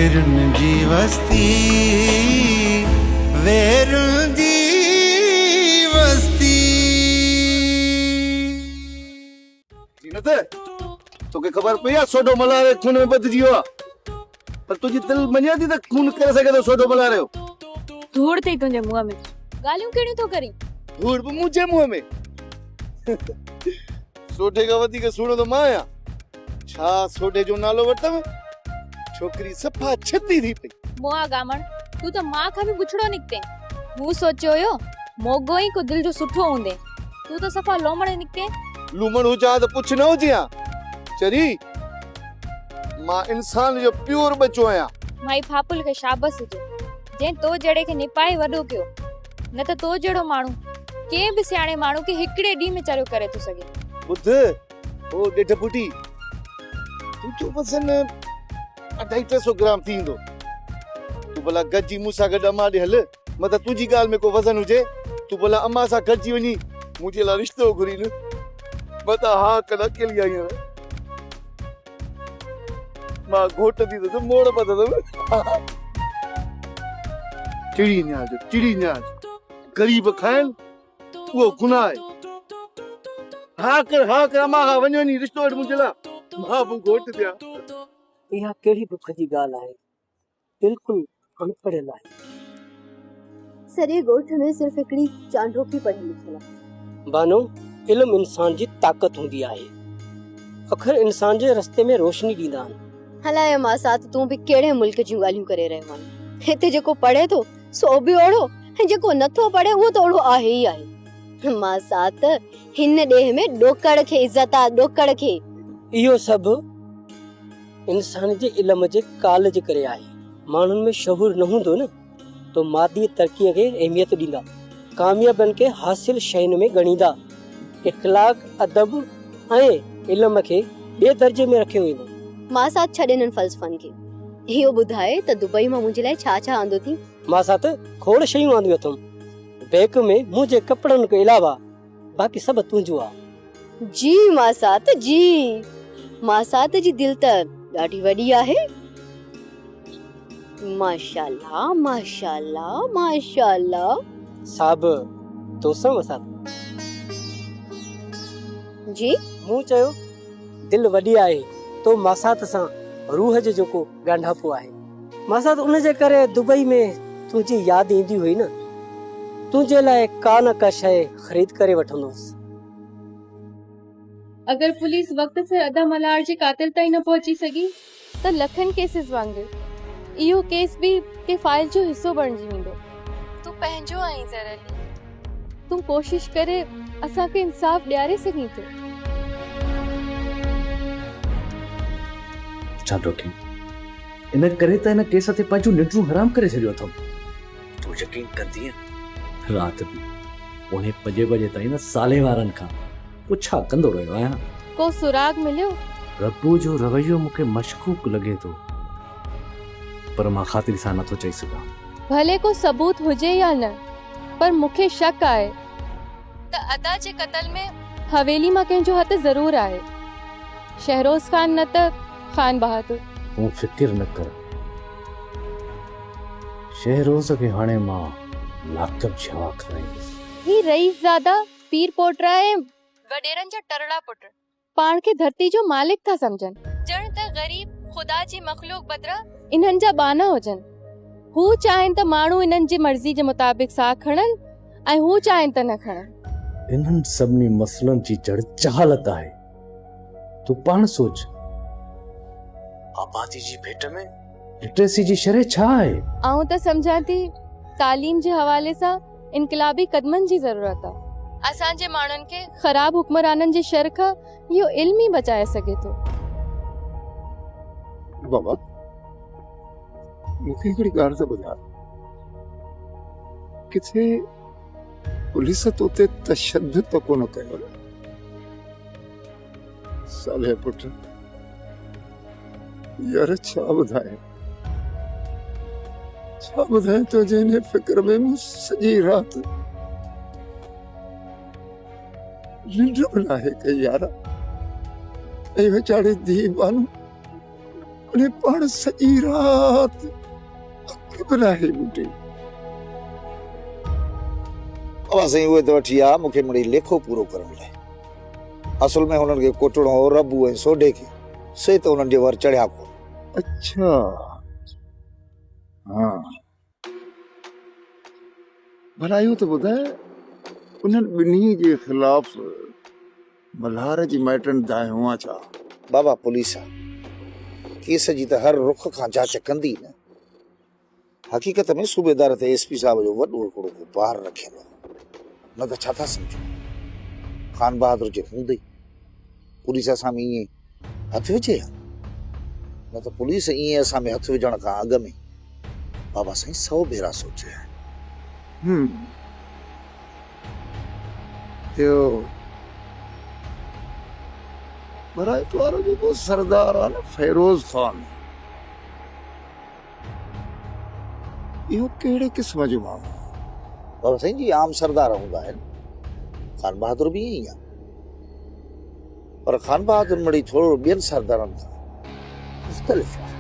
वेरुन जी वस्ती वेरुन जी वस्ती। जीनत तोखे ख़बर पई आहे सोडो मल्हारे खून में बदिजी वियो आहे, पर तुंहिंजी दिलि मञे थी त खून करे सघे थो सोडो मल्हारे जो? धूड़ थी तुंहिंजे मुंहं में, ॻाल्हियूं कहिड़ियूं थो करीं? धूड़ बि मुंहिंजे मुंहं में। सोडे खां वधीक सुहिणो त मां आहियां। छा सोडे जो नालो वरितमि, छोकिरी सफ़ा छती थी पई। मुआ गामण, तू तो मां खां बि बुछड़ो निकते। मूं सोचियो हुयो मोगो ई को दिल जो सुठो हूंदे, तू तो सफ़ा लोमड़ निकते। लूमड़ हुजां त पुछ न हुजियां। चरी मां इंसान जो प्योर बच्चो आहियां। माई फापुल खे शाबस हुजे जे तो जड़े खे निपाए वडो कयो, न त तो जड़ो माण्हू के भी सियाणे माण्हू के हिकड़े डी में चरियो करे तो सके। बुध ओ डेढ पुटी तू जो वजन 250 ग्राम थींदो, तू भला गजी मूंसां गॾु अम्मा ॾे हल, मतिलबु तुंहिंजी ॻाल्हि में को वज़न हुजे, तू भला अम्मा सां गॾिजी वञी मुंहिंजे लाइ रिश्तो घुरी न। मता हा कॾहिं अकेली आई आहियां, मां घोट थी त मोड़ पतंदमि। चिड़ी न्याज गरीब खाइनि उहो गुनाह आहे। हा कर अम्मा खां वञो नी रिश्तो वटि मुंहिंजे लाइ, मां बि घोट थियां। इहा कहिड़ी दुख जी ॻाल्हि आहे, बिल्कुलु अनपढ़ियल आहे। सॼे ॻोठ में सिर्फ़ हिकिड़ी चांडोकी पढ़ी लिखियल आहे। बानो, इल्म इंसान जी ताक़त हूंदी आहे, अखर इंसान जे रस्ते में रोशनी ॾींदा आहिनि। हलाए मां साथ तूं बि कहिड़े मुल्क जूं ॻाल्हियूं करे रहियो आहीं। हिते जेको पढ़े थो सो बि ओड़ो, ऐं जेको नथो पढ़े उहो त ओड़ो आहे ई आहे। मां साथ हिन ॾेह में ॾोकड़ खे इज़त आहे, ॾोकड़ खे। इहो सभु इंसान जे इल्म जे काल जे करे आहे। माण्हुनि में शहूर न हूंदो न तो मादी तरक़ीअ खे अहमियत ॾींदा, कामयाबनि खे हासिल शयुनि में ॻणींदा, इख़लाक़ अदब ऐं इल्म खे ॿिए दर्जे में रखियो वेंदो। मां साथ छॾ इन्हनि फ़लसफ़नि खे। इहो ॿुधाए त दुबई मां मुंहिंजे लाइ छा छा आंदो थी? मां साथ खोड़ शयूं आंदियूं अथमि। बैग में मुंहिंजे कपिड़नि खां अलावा बाक़ी सभु तुंहिंजो आहे। जी मां साथ जी, मां साथ जी दिल त ॾाढी वॾी आहे। माशाअल्लाह माशाअल्लाह माशाअल्लाह। साहब दोस्त साथ जी मूं चयो दिल वॾी आहे तो मासात सां रूह जो जेको ॻंढापो आहे, मासात उन जे करे दुबई में तुंहिंजी यादि ईंदी हुई न, तुंहिंजे लाइ का न का शइ ख़रीद करे वठंदुसि। अगर पुलिस वक्त से अदा मल्हार जे कातिल ताईं न पहुची सगी त लखन केसेस वांगुरु इहो केस भी के फाइल जो हिस्सो बणिजी वेंदो। तू पंहिंजो आहीं ज़रली, तू कोशिश करे असांखे इंसाफ ॾियारे सघीं थो। चांडोकी इन करे त इन केस ते पंहिंजूं निंड्रूं हराम करे छॾियो अथमि। तूं यकीन कंदीअ राति बि 4:30 बजे ताईं न साले वारनि खां पुछा कंदो रहियो आहियां। को सुराग मिलियो? रब्बू जो रवैयो मूंखे मशकूक लॻे थो, पर मां ख़ातिरी सां नथो चई सघां। भले को सबूत हुजे या न, पर मूंखे शक आहे त अदा जे कत्ल में हवेली मां कंहिंजो हथ ज़रूर आहे। शहरोज खान न त खान बहादुर। तूं फिक्र न कर, शहरोज खे हाणे मां लाकब जवा कराईंदुसि। ही रईसज़ादा पीर पोटरा ऐं वडेरनि जा टरड़ा पुट पाण खे धरती जो मालिक था समझन, जण त गरीब खुदा जी मखलूक बदरा इन्हनि जा बाना हुजन। हू चाहेन त माण्हू इन्हनि जी मर्ज़ी जे मुताबिक साह खणन ऐं हू चाहेन त न खणन। इन्हनि सभिनी मसलनि जी जड़ जहालत आहे। तूं पाण सोच, आबादी जी भेट में लिटरेसी जी शरह छा आहे? आऊं त समझां थी तालीम जे हवाले सां इनकलाबी कदमनि जी ज़रूरत आहे। असांजे माण्हुनि खे ख़राब हुक्मराननि जी शर खां इहो इल्म ई बचाए सघे थो। बाबा मूंखे हिकिड़ी ॻाल्हि त ॿुधायो, किथे पुलिस तो ते तशद्दुद त कोन कयो? साले पुट यार छा ॿुधाए तो जंहिं फिक्र में मूं सॼी राति निंड बि नाहे कई यार। ऐं वीचारी धी बानू उन्हें पाण सॼी रात घबराए ॿुधे। बाबा साईं उहे त वठी आ मूंखे मिड़ी लेखो पूरो करण लाइ। असल में हुननि खे कोटणो हो रबू ऐं सोडे खे, से त हुननि जे वर चढ़िया कोन। अच्छा हाँ, भला इहो त ॿुधाए उन्हनि ॿिन्ही जे ख़िलाफ़ मल्हार जी माइटनि दाए हुआ छा? बाबा पुलिस आ, केस जी त हर रुख खां जांच कंदी न। हक़ीक़त में सूबेदार ते एसपी साहब जो वॾो हिकिड़ो बार रखियल आहे, न त छा था सम्झो? खान बहादुर जे हूंदे पुलिस असां में ईअं हथ विझे हा? न त पुलिस ईअं असां में हथ विझण खां अॻु में बाबा साईं 100 भेरा सोचे आहे। इहो बराइत वारो जेको सरदार आहे न फ़ैरोज़ ख़ान, इहो कहिड़े क़िस्म जो माण्हू? बाबा साईं जी आम सरदार हूंदा आहिनि, खान बहादुर बि ईअं ई आहे, पर खान बहादुर मिड़ी थोरो ॿियनि सरदारनि खां मुख़्तलिफ़ आहे।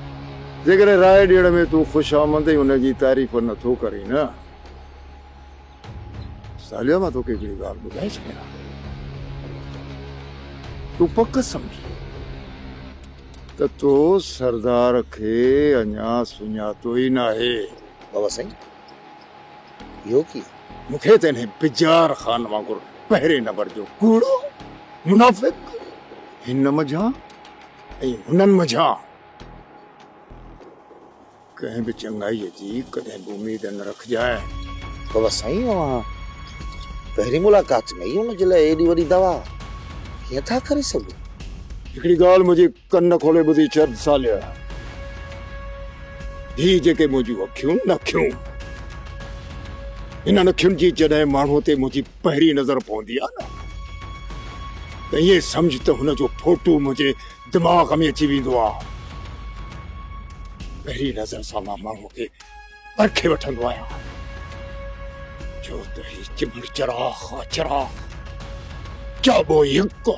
जेकॾहिं राय ॾियण में तूं ख़ुशामंद हुनजी तारीफ़ नथो करी न, सालिया मां तोखे हिकिड़ी ॻाल्हि ॿुधाए छॾियां, तूं पक सम्झ त तो सरदार खे अञा सुञातो ई नाहे। बाबा साईं इहो कीअं? मूंखे त हिन बिजार ख़ान वांगुरु पहिरें नंबर जो कूड़ो मुनाफ़िक़ हिन मझां ऐं हुननि मझां कंहिं बि चङाईअ जी कॾहिं बि उमेद न रखजांइ। बाबा साईं अवां पहिरीं मुलाक़ात में ई हुनजे लाइ एॾी वॾी दवा कीअं था करे सघो? हिकिड़ी ॻाल्हि मुंहिंजी कन खोले ॿुधी छॾ सालिया, ही जेके मुंहिंजूं अखियूं नखियूं, इन अखियुनि जी जॾहिं माण्हू ते मुंहिंजी पहिरीं नज़र पवंदी आहे न, त ईअं सम्झ त हुनजो फोटो मुंहिंजे दिमाग़ में अची वेंदो आहे। पहिरीं नज़र सां मां माण्हू खे परखे वठंदो आहियां, जो त ही चिमड़ चिराग जाबो हिकु।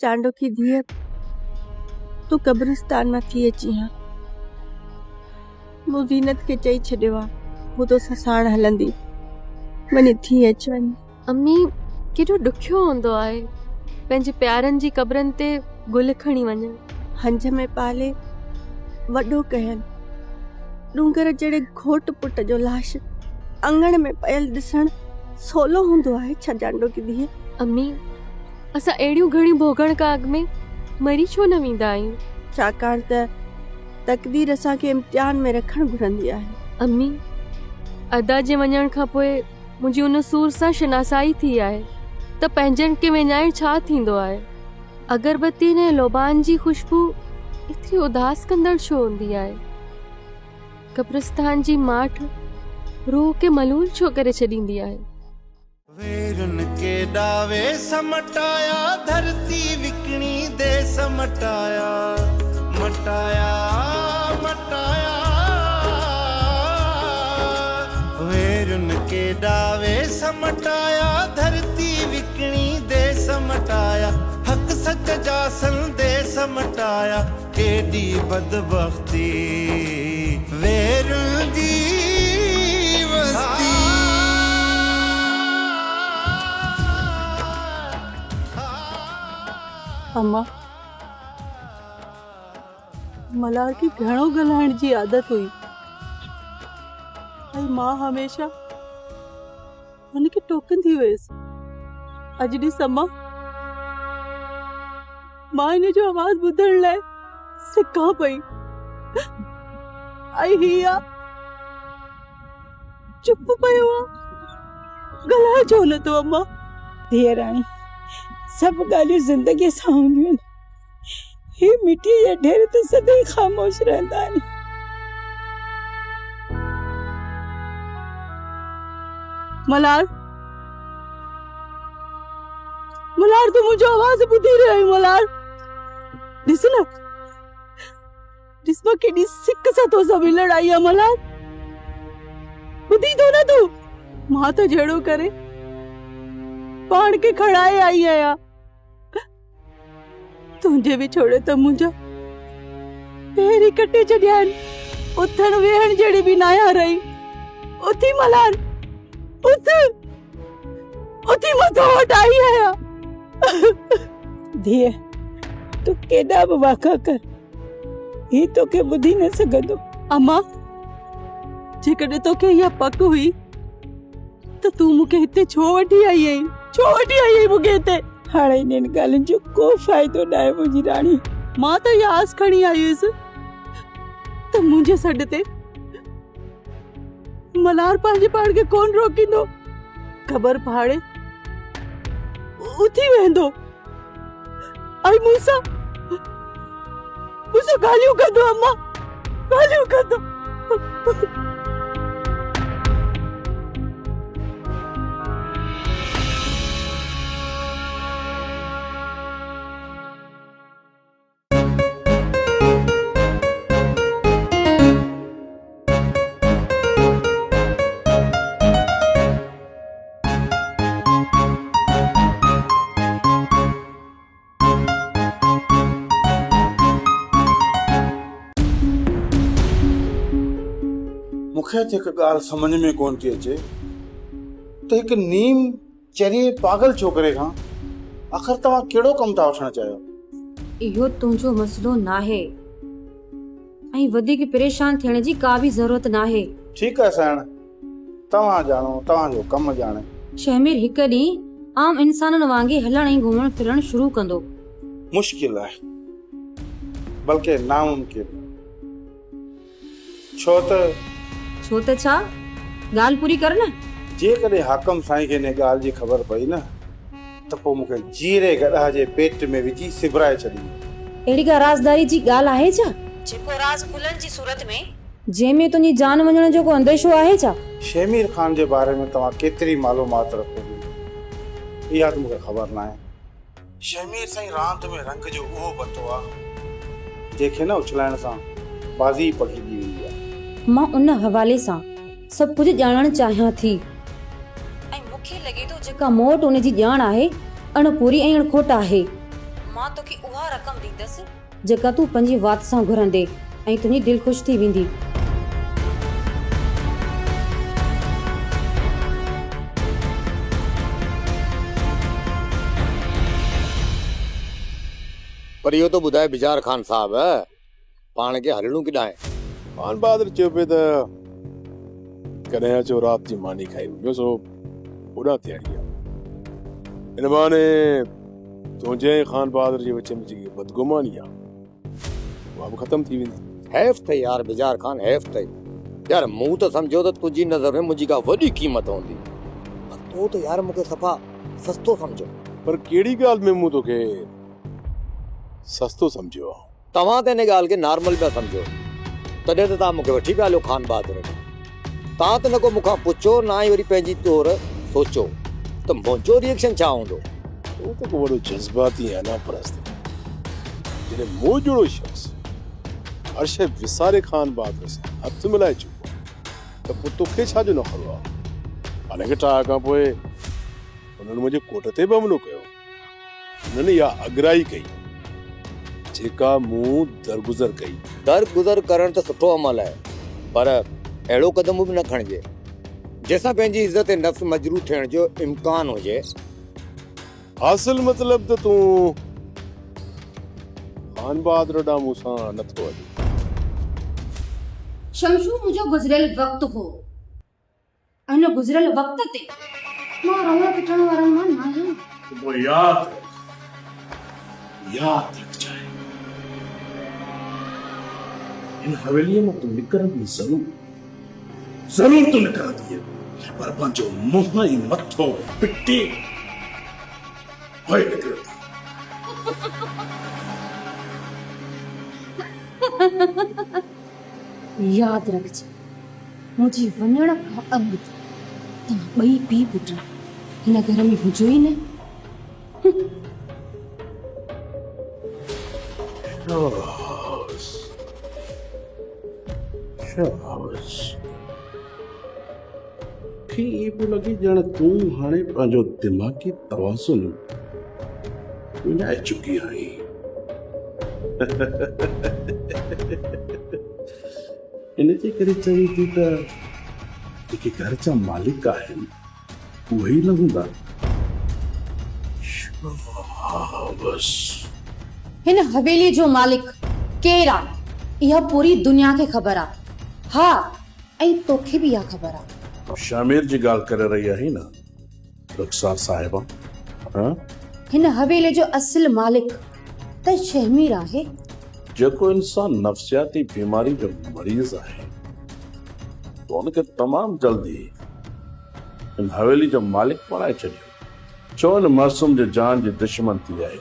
चांडो की धीअ तूं कब्रिस्तान मां थी अची हा, मूं ज़ीनत खे चई छॾियो आहे हू तोसां साण हलंदी, वञी थी अच वञ। अम्मी केॾो ॾुखियो हूंदो आहे पंहिंजे प्यारनि जी क़बरनि ते गुल खणी वञनि। हंज में पाले वॾो कयनि, डूंगर जहिड़े घोट पुट जो लाश अंगण में पयल ॾिसण सवलो हूंदो आहे छा चांडो की धीअ? अम्मी असां अहिड़ियूं घणियूं भोगण खां अॻु में मरी छो न वेंदा आहियूं? छाकाणि त तक़दीर असांखे इम्तिहान में रखणु घुरंदी आहे। अम्मी अदा जे वञण खां पोइ मुंहिंजी उन सूर सां शनासाई थी आहे त पंहिंजनि खे विञाइण छा थींदो आहे। अगरबत्ती ने लोबान जी खुशबू एतिरी उदास कंदड़ छो हूंदी आहे? कब्रिस्तान जी माठ रूह खे मलूल छो करे छॾींदी आहे? वेरुन के डावे समटाया, धरती विकणी दे समटाया, मटाया मटाया। वेरुन के डावे समटाया, धरती विकणी दे समटाया, हक सच जा संदेश मटाया, केडी बदबख्ती वेरुन दी वस्ती। अम्मा मल्हार खे घणो ॻाल्हाइण जी आदत हुई ऐं मां हमेशा हुनखे टोकंदी हुयसि। अॼु ॾिस अम्मा, मां हिन जो आवाज़ ॿुधण लाइ सिकां पई ऐं हीअ चुप पियो आहे, ॻाल्हाए छो नथो? अम्मा धीअ राणी, सभु ॻाल्हियूं ज़िंदगीअ सां हूंदियूं आहिनि, ही मिटीअ जा ढेर त सदाईं ख़ामोश रहंदा आहिनि। मल्हार, मल्हार तूं मुंहिंजो आवाज़ ॿुधी रहियो आहीं? मल्हार ॾिस न, ॾिस मां केॾी सिक सां तोसां मिलण आई आहियां। मल्हार ॿुधी थो न तूं? मां त जहिड़ो करे पाण खे खणाए आई आहियां, तुंहिंजे बि छोड़े त मुंहिंजा पेरी कटे छॾियान उथण वेहण जड़ी भी ना आ रही उथी मलार उथी मथो हटाई है धीअ तू केॾा बि वाका कर ही तोखे ॿुधी न सघंदो। अम्मा जेकॾहिं तोखे इहा पक हुई त तूं मूंखे हिते छो वठी आई आहीं मूंखे हिते। हाणे इन्हनि ॻाल्हियुनि जो को फ़ाइदो न आहे मुंहिंजी राणी। मां त इहा आस खणी आई हुयसि त मुंहिंजे सॾ ते मल्हार पंहिंजे पाण खे कोन रोकींदो, ख़बर फाड़े उथी वेंदो ऐं मूंसां ॻाल्हियूं कंदो। अम्मा ॻाल्हियूं कंदो। मूंखे हिकु ॻाल्हि सम्झ में कोन थी अचे त हिकु नीम चरी पागल छोकिरे खां आख़िर तव्हां कहिड़ो कमु था वठणु चाहियो? इहो तुंहिंजो मसलो नाहे ऐं वधीक परेशान थियण जी का बि ज़रूरत नाहे। ठीकु आहे साण, तव्हां ॼाणो, तव्हांजो कमु ॼाणे। शमीर हिकु ॾींहुं आम इंसाननि वांगुरु हलण ऐं घुमण फिरण शुरू कंदो। मुश्किल आहे, बल्कि नामुमकिन। छो त छा? ॻाल्हि पूरी कर न। जेकॾहिं हाकम साईं खे हिन ॻाल्हि जी ख़बर पई न त पोइ मूंखे जीरे गॾा जे पेट में विझी सिबराए छॾींदो। अहिड़ी का राज़दारी जी ॻाल्हि आहे छा जेको राज़ खुलण जी सूरत में जंहिंमें तुंहिंजी जान वञण जो को अंदेशो आहे छा? शमीर खान जे बारे में तव्हां केतिरी मालूमात रखो इहा त मूंखे ख़बर न आहे। शमीर साईं रांदि में रंग जो उहो पतो आहे जंहिंखे न उछलाइण सां बाज़ी पकिड़जी वेंदी आहे। मां उन हवाले सां सभु कुझु ॼाणणु चाहियां थी ऐं मूंखे लॻे थो जेका मूं वटि उन जी ॼाण आहे अणपूरी ऐं अणखोट आहे। मां तोखे उहा रक़म ॾींदसि जेका तूं पंहिंजी वात सां घुरंदे ऐं तुंहिंजी दिलि ख़ुशि थी वेंदी। पर इहो तो ॿुधाए बिजार खान साहब पाण खे हलणो किॾां आहे? खान बहादुर चयो पिए त कॾहिं अचो राति जी मानी खाई ॿियो सो होॾां तयारी आहे। हिन बहाने तुंहिंजे खान बहादुर जे विच में जेकी बदगुमानी आहे उहा बि ख़तम थी वेंदी। हैफ़ अथई यार बिजार खान, हैफ़ अथई यार। मूं त सम्झो त तुंहिंजी नज़र में मुंहिंजी का वॾी क़ीमत हूंदी, पर तूं त यार मूंखे सफ़ा सस्तो सम्झो। पर कहिड़ी ॻाल्हि में मूं तोखे सस्तो सम्झियो आहे? तव्हां त हिन ॻाल्हि खे नॉर्मल पिया सम्झो, तॾहिं त तव्हां मूंखे वठी पिया हलो खान बहादुर। तव्हां त न को मूंखां पुछो ना ई वरी पंहिंजी तौर सोचो त मुंहिंजो रिएक्शन छा हूंदो। तूं त को वॾो जज़्बाती आहे ना परस्त। जॾहिं मूं जहिड़ो शख़्स हर शइ विसारे खान बहादुर सां हथ मिलाए चुको त पोइ तोखे छाजो नखरो आहे? हाणे के टाइम खां पोइ उन्हनि मुंहिंजे कोट ते बि हमलो कयो। उन्हनि इहा अगराई कई जेका मूं दरगुज़र कई। दरगुज़र करण त सुठो अमल आहे, पर अहिड़ो क़दम बि न खणिजे जंहिंसां पंहिंजी इज़त ऐं नफ़्स मजरूह थियण जो इम्कान हुजे। हासिल मतलब त तूं खान बहादुर ॾांहुं मूंसां नथो हली। शमशू मुंहिंजो गुज़रियल वक़्तु हो, हिन गुज़रियल वक़्त ते मां रवण पिटण वारनि मां न आहियां। वो याद रख जाए, इन हवेलीअ मां तूं निकिरंदी ज़रूर तूं निकिरंदी, पर पंहिंजो मुंहुं ई मथो पिटे पोइ निकिरंदी। यादि रखिजे मुंहिंजी वञण खां अॻु तव्हां ॿई पीउ पुट हिन घर में हुजो ई न। ये पियो लॻे ॼण तूं हाणे पंहिंजो दिमाग़ी तवाज़ुन विञाए चुकी आहीं। इनजे करे चई थी त जेके घर जा मालिक आहिनि उहे ई न हूंदा। बस हिन हवेली जो मालिक केरु आहे इहा पूरी दुनिया खे ख़बर आहे। हा ऐं तोखे बि इहा ख़बर आहे। शामिर जी ॻाल्हि करे रही आहे न रुखसार साहिबा? हाँ हिन हवेली जो असुल मालिक त शहमीर आहे। जेको इंसान नफ्सियाती बीमारी जो मरीज आहे तो उनखे तमाम जल्दी इन हवेली जो मालिक बणाए छॾियो। छो इन मासूम जे जान जी दुश्मन थी आहे।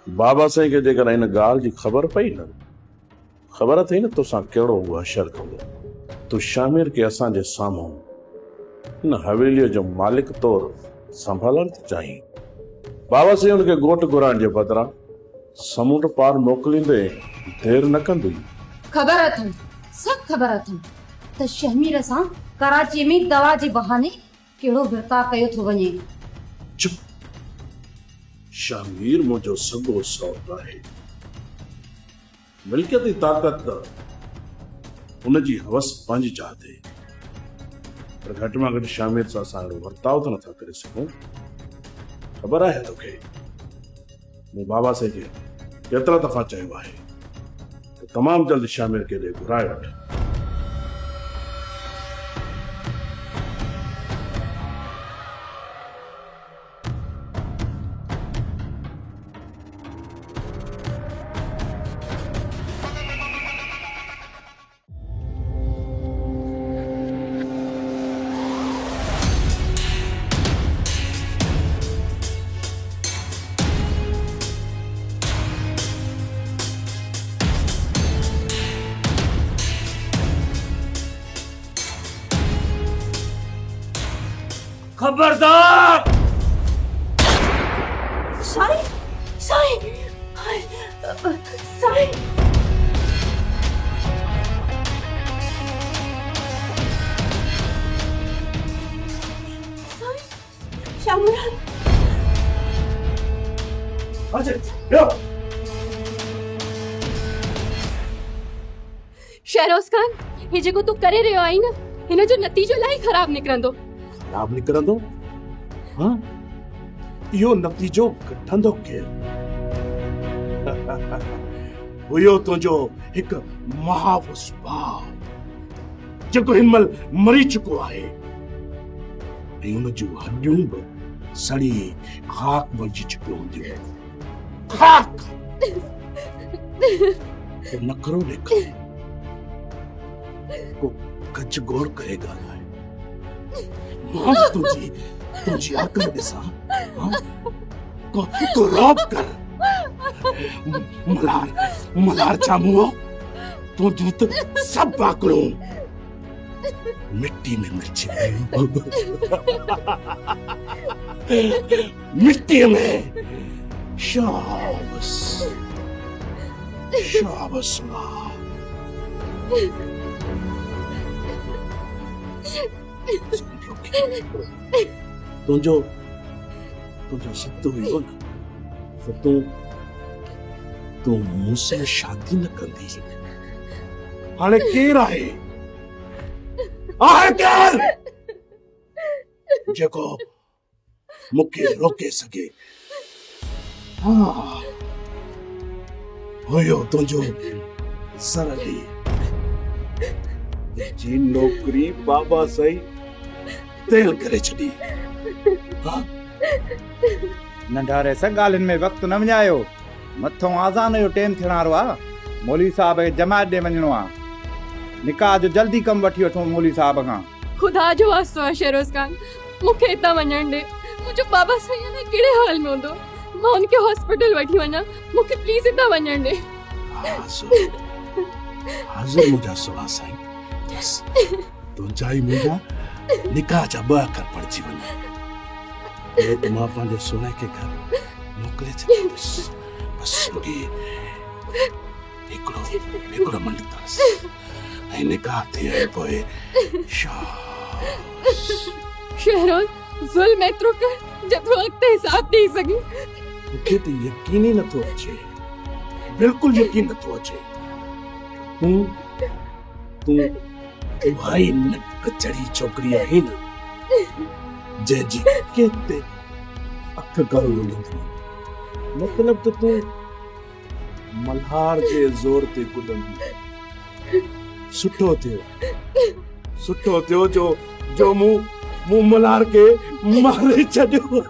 बाबा साईं खे जेकर इन ॻाल्हि जी ख़बर पई न, ख़बर अथई न तोसां कहिड़ो उहो अशर कंदो। तूं शामिर खे असांजे साम्हूं इन हवेलीअ जो मालिक तौरु संभालण थी चाहीं। बाबा साईं उनखे घोट घुराइण जे बदिरां समुंड पार मोकिलींदे देर न कंदी। ख़बर अथनि, सभु ख़बर अथनि त शहमीर सां कराची में दवा जे बहाने कहिड़ो वर्ताव कयो थो वञे। चुप। शामिर मुंहिंजो सॻो सौट आहे। मिल्कियत जी ताक़त उनजी हवस पंहिंजी चाहते, पर घटि में घटि शामिर सां असां अहिड़ो वर्ताव त नथा करे सघूं। ख़बर आहे तोखे मूं बाबा साईं खे केतिरा दफ़ा चयो आहे त तमामु जल्द शामिर खे ॾे घुराए वठ। खबरदार! साईं साईं साईं शामुरान शहरोज खान, हे जेको तू करे रहियो आई न, हिन जो नतीजो इलाही ख़राब निकिरंदो। ख़राब निकिरंदो? हाँ इहो नतीजो कढंदो केरु? हुयो तुंहिंजो हिकु महावुस भाउ जेको हिनमहिल मरी चुको आहे ऐं हुन जूं हॾियूं बि सड़ी खाक बणिजी चुकियूं हूंदियूं। खाक नखरो ॾेखारे को गज गोड़ करे ॻाल्हाए। मां तुझी अकल ॾिसां को रौब कर। मलार चामुओ तुझूं त सभु आकड़ूं मिट्टी में मिर्ची मिट्टी में। शाबाश शाबाश तुझो सत्य हुयो न तो तू मुझसे शादी न कंदी। हाणे केरु आहे केरु जेको मूंखे रोके सघे? हाँ हुयो तुंहिंजो सरली जी नौकरी बाबा साईं तेल करे छॾी। नंढा रेसा ॻाल्हियुनि में वक़्तु न विञायो। मथों आज़ान जो टाइम थियण वारो आहे। मौलवी साहब खे जमायत ॾे वञिणो आहे। निकाह जो जल्दी कमु वठी वठो मौलवी साहब खां। खुदा जो वास्तो आहे शहरोज खान, मूंखे हितां वञण ॾे। मुंहिंजो बाबा साईं हाणे कहिड़े हाल में हूंदो? मां उनखे हॉस्पिटल वठी वञा। मूंखे प्लीज़ हितां वञण ॾे। हाज़िर मुंहिंजा सोला साईं। तुंहिंजा ई मुंहिंजा निकाह जा 2 अखर पढ़जी वञा। मां पंहिंजे सोने खे घर मोकिले छॾींदुसि। बसि रुॻी हिकिड़ो मिंट तरस ऐं निकाह थिए पोइ शहरोज ज़ुल्म एतिरो कर जेतिरो अॻिते हिसाब ॾेई सघे। मूंखे त यकीन ई नथो अचे, बिल्कुलु यकीन नथो अचे तू भाई नक चढ़ी छोकरी है न जैजी कहते अख करो मतलब तो तू मल्हार जे जोर ते कुदंदी सुठो थियो जो मुंह मल्हार के मारे छॾियो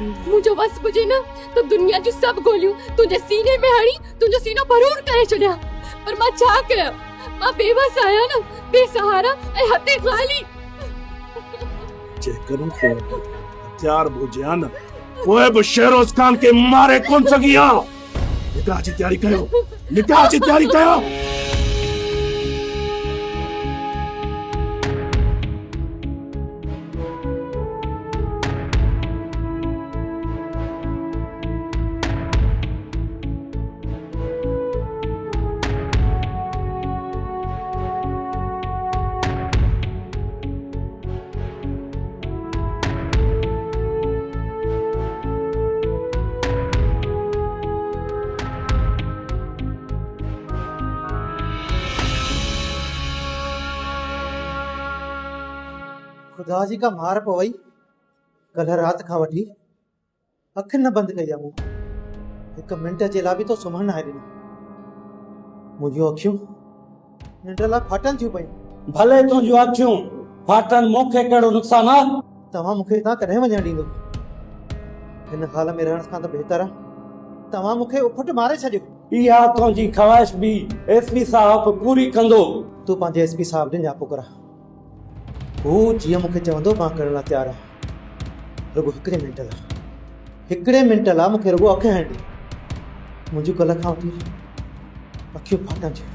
मुझो बस बुझे ना तो दुनिया जो सब गोलियूं तुझे सीने में हणी तुझो सीनो भरूर करे छड़िया पर मां छा कया मां बेबस आया ना बेसहारा ऐं हथे खाली जेकॾहिं को हथियार भुजिया न पोइ बि शेरोज खान के मारे कोन सघी हा निकाह जी तयारी कयो खुदा जी का मार पवई कल रात खां वठी अख न बंद कई आहे मूं हिकु मिंट जे लाइ बि तो सुम्हण न आहे ॾिनो मुंहिंजियूं अखियूं निंड लाइ फाटन थियूं पयूं भले तुंहिंजूं अखियूं फाटन मूंखे कहिड़ो नुक़सान आहे तव्हां मूंखे हितां कॾहिं वञणु ॾींदो हिन हाल में रहण खां त बहितर आहे तव्हां मूंखे उफट मारे छॾियो इहा तुंहिंजी ख़्वाहिश बि एसपी साहब पूरी कंदो तूं पंहिंजे एसपी साहब ॾे न्यापो करा हू जीअं मूंखे चवंदो मां करण लाइ तयारु आहियां रुगो हिकिड़े मिंट लाइ मूंखे रुगो अखि हण ॾे मुंहिंजूं कल्ह खां वठी अखियूं फाटन थियूं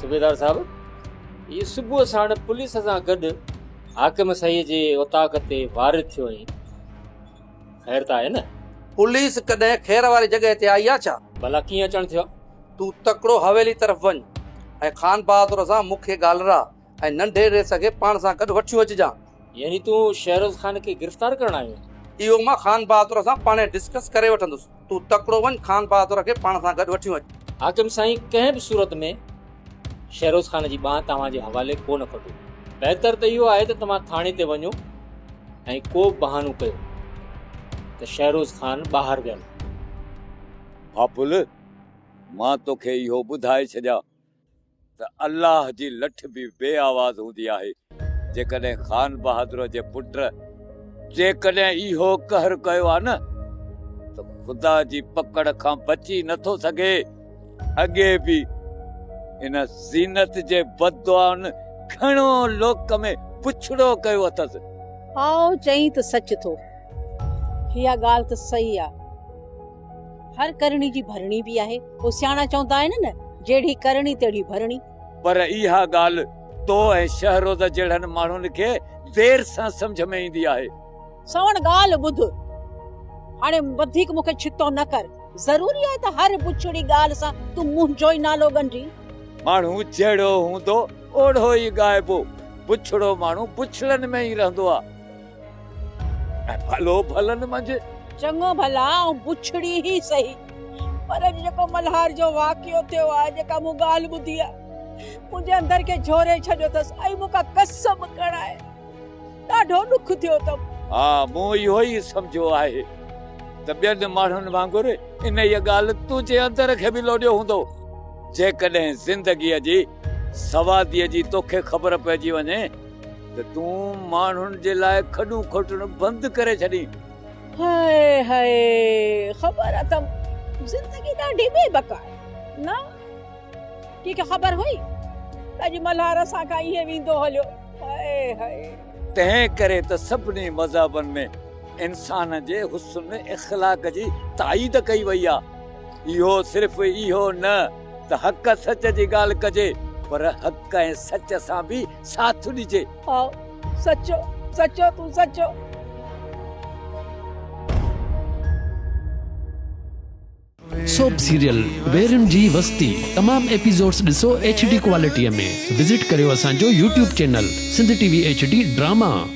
सूबेदार साहब ये सुबुह साण पुलिस सां गॾु हाकिम सही जे उताक ते वारिद थियो ऐं ख़ैर त आहे न पुलिस कॾहिं ख़ैर वारी जॻह ते आई आहे छा भला कीअं अचणु थियो तूं तकिड़ो हवेली तरफ़ वञ ऐं खान बहादुर सां मूंखे ॻाल्हिरा ऐं नंढे रेस खे पाण सां गॾु वठी अचिजां यानी तूं शहरोज़ खान खे गिरफ़्तार करण आयो इहो मां खान बहादुर सां पाणे डिस्कस करे वठंदुसि तूं तकिड़ो वञ खान बहादुर खे पाण सां गॾु वठी अच हाकिम साईं कंहिं बि सूरत में शहरोज़ खान जी बांह तव्हांजे हवाले कोन कढो बहितर त इहो आहे त तव्हां थाणे ते वञो ऐं को बहानो कयो त शहरोज़ खान ॿाहिरि वियल बापुल मां तोखे इहो ॿुधाए छॾिया त अल्लाह जी लठ बि बेआवाज़ हूंदी आहे जेकॾहिं खान बहादुर जे पुट जेकॾहिं इहो कहर कयो आहे न त ख़ुदा जी पकड़ खां बची नथो सघे अॻे बि इन ज़ीनत जे बददुआनि घणो लोक में पुछड़ो कयो अथसि आओ चई त सच थो इहा ॻाल्हि त सही आहे हर करणी जी भरणी बि आहे वो सियाणा चवंदा आहिनि न जहिड़ी करणी तहिड़ी भरणी पर इहा ॻाल्हि तो ऐं शहरोज़ जहिड़नि माण्हुनि खे देर सां सम्झ में ईंदी आहे सवण ॻाल्हि ॿुध हाणे वधीक मूंखे छितो न कर ज़रूरी आहे त हर पुछड़ी ॻाल्हि सां तूं मुंहिंजो ई नालो ॻंढी माण्हू जहिड़ो हूंदो ओढ़ो ई ॻाइबो पुछड़ो माण्हू पुछड़नि में ई रहंदो आहे ऐं भलो भलनि मंझि चङो भला ऐं पुछड़ी ई सही पर जेको मल्हार जो वाक़ियो थियो आहे जेका मूं ॻाल्हि ॿुधी आहे मुंहिंजे अंदर खे झोरे छॾियो अथसि ऐं मूंखां कसम कढ़ाए ॾाढो ॾुख थियो अथमि हा मूं इहो ई सम्झो आहे त ॿियनि माण्हुनि वांगुरु इन इहा ॻाल्हि तुंहिंजे अंदर खे बि लोॾियो हूंदो जेकॾहिं ज़िंदगीअ जी सवादीअ जी तोखे ख़बर पइजी वञे त तूं माण्हुनि जे लाइ खॾूं खोटणु बंदि करे छॾी हाय हाय ख़बर अथमि ज़िंदगी ॾाढी बेबका न कंहिंखे ख़बर हुई अॼु मल्हार असां खां ईअं वेंदो हलियो हाय हाय तंहिं करे त सभिनी मज़हबनि में इंसान जे हुस्न इख़लाक़ जी ताईद कई वई आहे इहो सिर्फ़ इहो न त हक़ सच जी ॻाल्हि कजे पर हक़ ऐं सच सां बि साथ ॾिजे सचो सचो तूं सचो सोप सीरियल वेरन जी वस्ती तमाम एपिसोड्स ॾिसो HD क्वालिटीअ में। विजिट करियो असांजो YouTube channel Sindh TV HD drama.